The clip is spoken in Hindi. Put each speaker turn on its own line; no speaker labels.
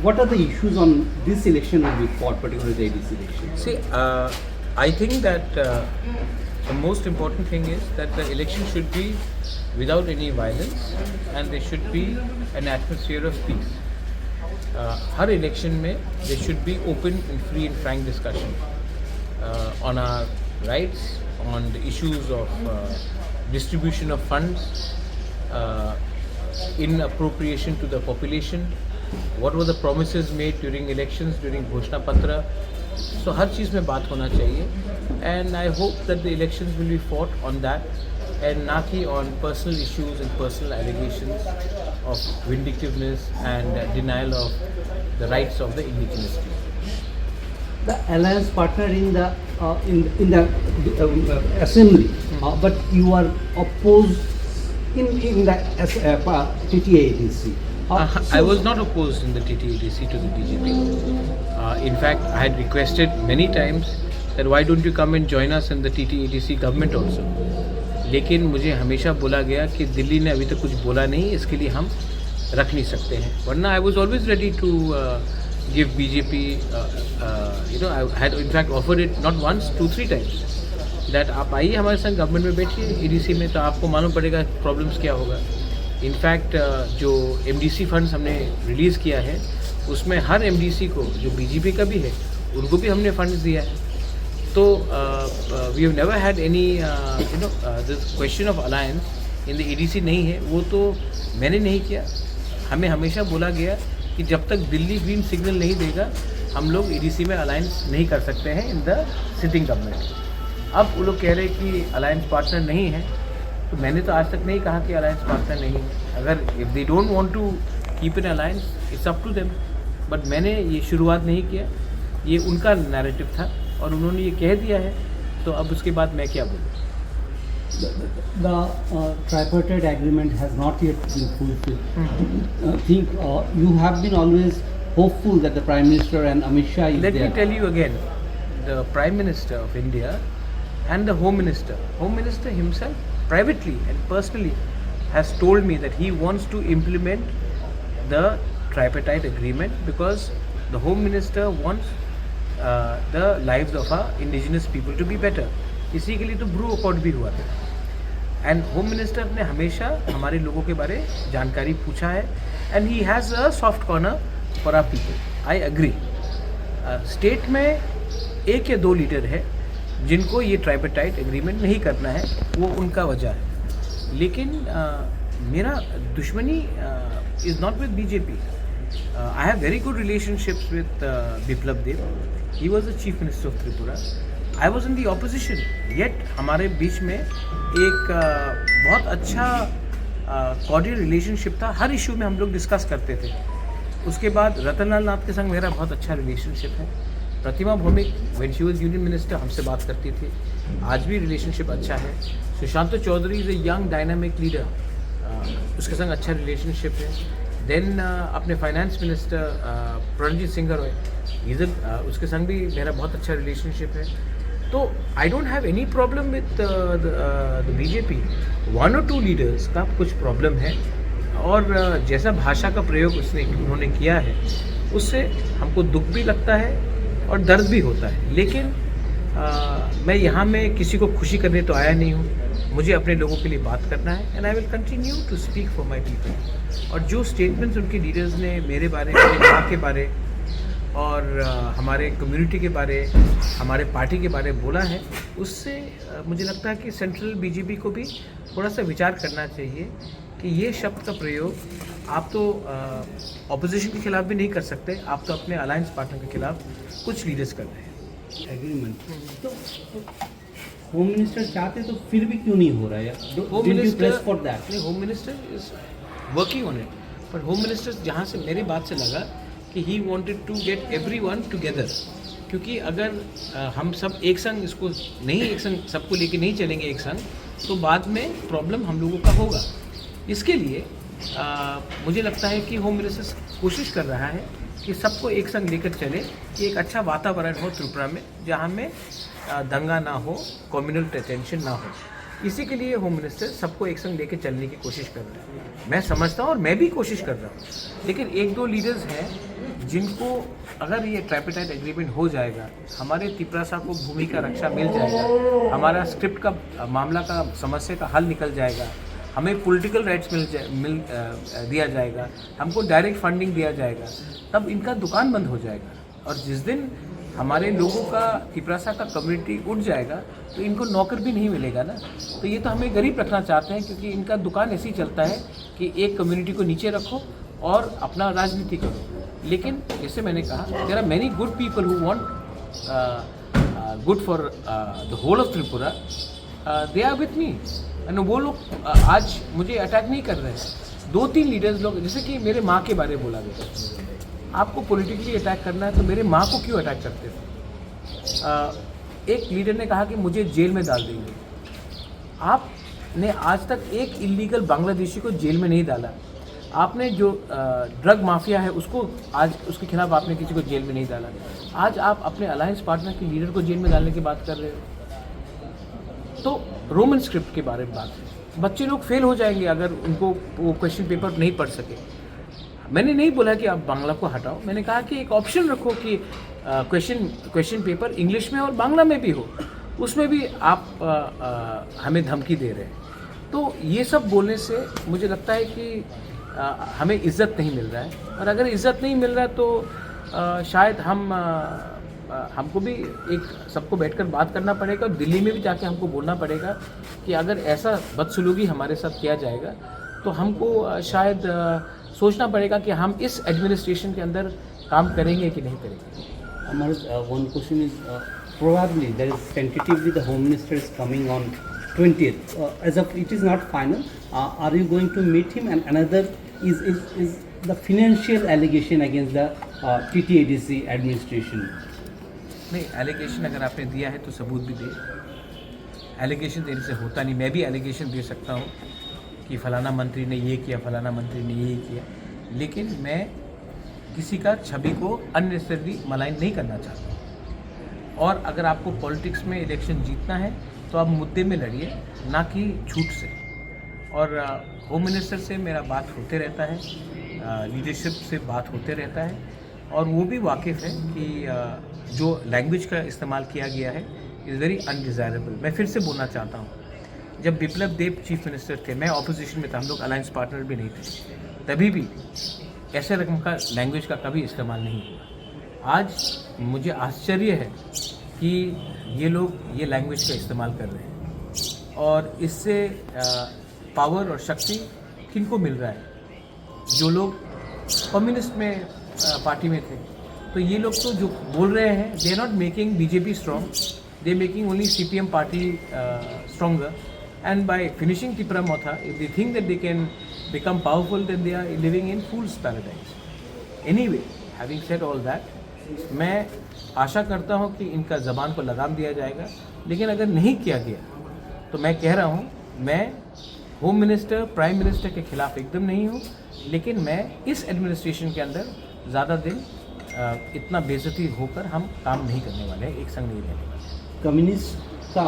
what are the issues on this election will be fought, particularly the ADC election?
See, I think that the most important thing is that the election should be without any violence and there should be an atmosphere of peace. Her election में there should be open and free and frank discussion on our rights, on the issues of distribution of funds, in appropriation to the population, what were the promises made during elections, during घोषणा पत्र. So हर चीज़ में बात होना चाहिए and I hope that the elections will be fought on that and ना कि on personal issues and personal allegations of vindictiveness and denial of the rights of the indigenous people.
The alliance partner in the assembly, but you are opposed in the TTA-ADC.
I was not opposed in the TTA-ADC to the BJP. In fact, I had requested many times that why don't you come and join us in the TTA-ADC government also. लेकिन मुझे हमेशा बोला गया कि दिल्ली ने अभी तक कुछ बोला नहीं, इसके लिए हम रख नहीं सकते हैं. वरना I was always ready to give BJP, I had in fact offered it not once, 2-3 times. That आप आइए हमारे संग गवर्नमेंट में बैठिए ADC में, तो आपको मालूम पड़ेगा प्रॉब्लम्स क्या होगा. इनफैक्ट जो MDC फंड्स हमने रिलीज़ किया है उसमें हर MDC को जो BJP का भी है उनको भी हमने फंड्स दिया है. तो we have never had any this question of alliance in the ADC नहीं है. वो तो मैंने नहीं किया. हमें हमेशा बोला गया कि जब तक दिल्ली ग्रीन सिग्नल नहीं देगा हम लोग ADC में अलायंस नहीं कर सकते हैं इन द सिटिंग गवर्नमेंट. अब वो लोग कह रहे हैं कि अलायंस पार्टनर नहीं है, तो मैंने तो आज तक नहीं कहा कि अलायंस पार्टनर नहीं है. अगर if they don't want to keep an alliance it's up to them. But मैंने ये शुरुआत नहीं किया, ये उनका नैरेटिव था और उन्होंने ये कह दिया है, तो अब उसके बाद मैं क्या बोलूँ.
The tripartite agreement has not yet been fulfilled. Think you have been always hopeful that the Prime Minister and Amit Shah is
Let
there.
me tell you again, the Prime Minister of India and the Home Minister himself privately and personally has told me that he wants to implement the tripartite agreement because the Home Minister wants the lives of our indigenous people to be better. इसी के लिए तो ब्रू अकॉर्ड भी हुआ था. एंड होम मिनिस्टर ने हमेशा हमारे लोगों के बारे जानकारी पूछा है and he has a soft corner for our people. I agree. State में 1 या 2 लीडर है जिनको ये ट्राइपार्टाइट एग्रीमेंट नहीं करना है, वो उनका वजह है. लेकिन मेरा दुश्मनी is not with BJP. I have very good relationships with Biplab Deb. He was the chief minister of Tripura. I was in the opposition, yet हमारे बीच में एक बहुत अच्छा कॉर्डियल रिलेशनशिप था. हर इशू में हम लोग डिस्कस करते थे. उसके बाद रतन लाल नाथ के संग मेरा बहुत अच्छा रिलेशनशिप है. Pratima Bhowmik when she was union minister हमसे बात करती थी, आज भी रिलेशनशिप अच्छा है. Sushant Chaudhary is a young dynamic leader, उसके संग अच्छा रिलेशनशिप है. देन अपने फाइनेंस मिनिस्टर प्रणजीत सिंह रॉय, उसके संग भी मेरा बहुत अच्छा रिलेशनशिप है. तो I don't have any problem with the BJP. 1 or 2 leaders का कुछ प्रॉब्लम है और जैसा भाषा का प्रयोग उन्होंने किया है उससे हमको दुख भी लगता है और दर्द भी होता है. लेकिन मैं यहाँ में किसी को खुशी करने तो आया नहीं हूँ. मुझे अपने लोगों के लिए बात करना है and I will continue to speak for my people. और जो स्टेटमेंट्स उनके लीडर्स ने मेरे बारे, मेरे माँ के बारे और हमारे कम्युनिटी के बारे, हमारे पार्टी के बारे बोला है, उससे मुझे लगता है कि सेंट्रल BJP को भी थोड़ा सा विचार करना चाहिए कि ये शब्द का प्रयोग आप तो ऑपोजिशन के खिलाफ भी नहीं कर सकते, आप तो अपने अलायंस पार्टनर के खिलाफ कुछ लीडर्स कर रहे हैं.
एग्रीमेंट तो होम मिनिस्टर चाहते तो फिर भी क्यों नहीं हो रहा है?
होम मिनिस्टर फॉर दैट नहीं, home minister is working on it. पर होम मिनिस्टर जहाँ से मेरी बात से लगा कि he wanted to get everyone together, क्योंकि अगर हम सब एक संग इसको नहीं, एक संग सबको लेके नहीं चलेंगे एक संग, तो बाद में प्रॉब्लम हम लोगों का होगा. इसके लिए मुझे लगता है कि होम मिनिस्टर कोशिश कर रहा है कि सबको एक संग लेकर चले, कि एक अच्छा वातावरण हो त्रिपुरा में जहाँ में दंगा ना हो, कम्युनल टेंशन ना हो. इसी के लिए होम मिनिस्टर सबको एक संग लेके चलने की कोशिश कर रहे हैं। मैं समझता हूँ और मैं भी कोशिश कर रहा हूँ, लेकिन एक दो लीडर्स हैं जिनको अगर ये ट्राइपेटाइट एग्रीमेंट हो जाएगा, हमारे तिपरासा को भूमि का रक्षा मिल जाएगा, हमारा स्क्रिप्ट का मामला का समस्या का हल निकल जाएगा, हमें पॉलिटिकल राइट्स दिया जाएगा, हमको डायरेक्ट फंडिंग दिया जाएगा, तब इनका दुकान बंद हो जाएगा। और जिस दिन हमारे लोगों का तिपरासा का कम्युनिटी उठ जाएगा तो इनको नौकर भी नहीं मिलेगा ना। तो ये तो हमें गरीब रखना चाहते हैं, क्योंकि इनका दुकान ऐसे ही चलता है कि एक कम्युनिटी को नीचे रखो और अपना राजनीति करो। लेकिन जैसे मैंने कहा, there are many good people who want good for the whole of Tripura, they are with me. And वो लोग आज मुझे अटैक नहीं कर रहे हैं। 2-3 लीडर्स लोग, जैसे कि मेरे माँ के बारे में बोला गया, आपको पॉलिटिकली अटैक करना है तो मेरे माँ को क्यों अटैक करते थे? एक लीडर ने कहा कि मुझे जेल में डाल देंगे। आपने आज तक एक इलीगल बांग्लादेशी को जेल में नहीं डाला। आपने जो ड्रग माफिया है उसको आज उसके खिलाफ आपने किसी को जेल में नहीं डाला। आज आप अपने अलायंस पार्टनर के लीडर को जेल में डालने की बात कर रहे हो। तो रोमन स्क्रिप्ट के बारे में बात है, बच्चे लोग फेल हो जाएंगे अगर उनको वो क्वेश्चन पेपर नहीं पढ़ सके। मैंने नहीं बोला कि आप बांग्ला को हटाओ, मैंने कहा कि एक ऑप्शन रखो कि क्वेश्चन पेपर इंग्लिश में और बांग्ला में भी हो, उसमें भी आप हमें धमकी दे रहे हैं। तो ये सब बोलने से मुझे लगता है कि हमें इज़्ज़त नहीं मिल रहा है, और अगर इज़्ज़त नहीं मिल रहा है तो शायद हमको भी एक सबको बैठकर बात करना पड़ेगा, और दिल्ली में भी जाके हमको बोलना पड़ेगा कि अगर ऐसा बदसलूकी हमारे साथ किया जाएगा तो हमको शायद सोचना पड़ेगा कि हम इस एडमिनिस्ट्रेशन के अंदर काम करेंगे कि नहीं करेंगे।
One question is probably there is tentatively the Home Minister is coming on 20th. As of it is not final. Are you going to meet him? And another is the financial allegation against the TTADC administration.
नहीं, एलिगेशन अगर आपने दिया है तो सबूत भी दे। एलिगेशन देने से होता नहीं। मैं भी एलिगेशन दे सकता हूँ कि फलाना मंत्री ने ये किया, फलाना मंत्री ने ये किया, लेकिन मैं किसी का छवि को अननेसेसरली मलाइन नहीं करना चाहता। और अगर आपको पॉलिटिक्स में इलेक्शन जीतना है तो आप मुद्दे में लड़िए, ना कि झूठ से। और होम मिनिस्टर से मेरा बात होते रहता है, लीडरशिप से बात होते रहता है, और वो भी वाकिफ़ है कि जो लैंग्वेज का इस्तेमाल किया गया है इज़ वेरी अनडिज़ायरेबल। मैं फिर से बोलना चाहता हूँ, जब बिप्लब देब चीफ मिनिस्टर थे, मैं ऑपोजिशन में था, हम लोग अलायंस पार्टनर भी नहीं थे, तभी भी ऐसे रकम का लैंग्वेज का कभी इस्तेमाल नहीं हुआ। आज मुझे आश्चर्य है कि ये लोग ये लैंग्वेज का इस्तेमाल कर रहे हैं, और इससे पावर और शक्ति किनको मिल रहा है? जो लोग कम्युनिस्ट में पार्टी में थे, तो ये लोग तो जो बोल रहे हैं, they are not making BJP strong, they are making only CPM party stronger. And by finishing Tripura Motha, if they think that they can become powerful, then they are living in fool's paradise. Anyway, having said all that, मैं आशा करता हूँ कि इनका ज़बान को लगाम दिया जाएगा, लेकिन अगर नहीं किया गया तो मैं कह रहा हूँ, मैं होम मिनिस्टर, प्राइम मिनिस्टर के खिलाफ एकदम नहीं हूँ, लेकिन मैं इस एडमिनिस्ट्रेशन के अंदर ज़्यादा दिन इतना बेइज्जती होकर हम काम नहीं करने वाले हैं, एक संग नहीं रहने वाले।
कम्युनिस्ट का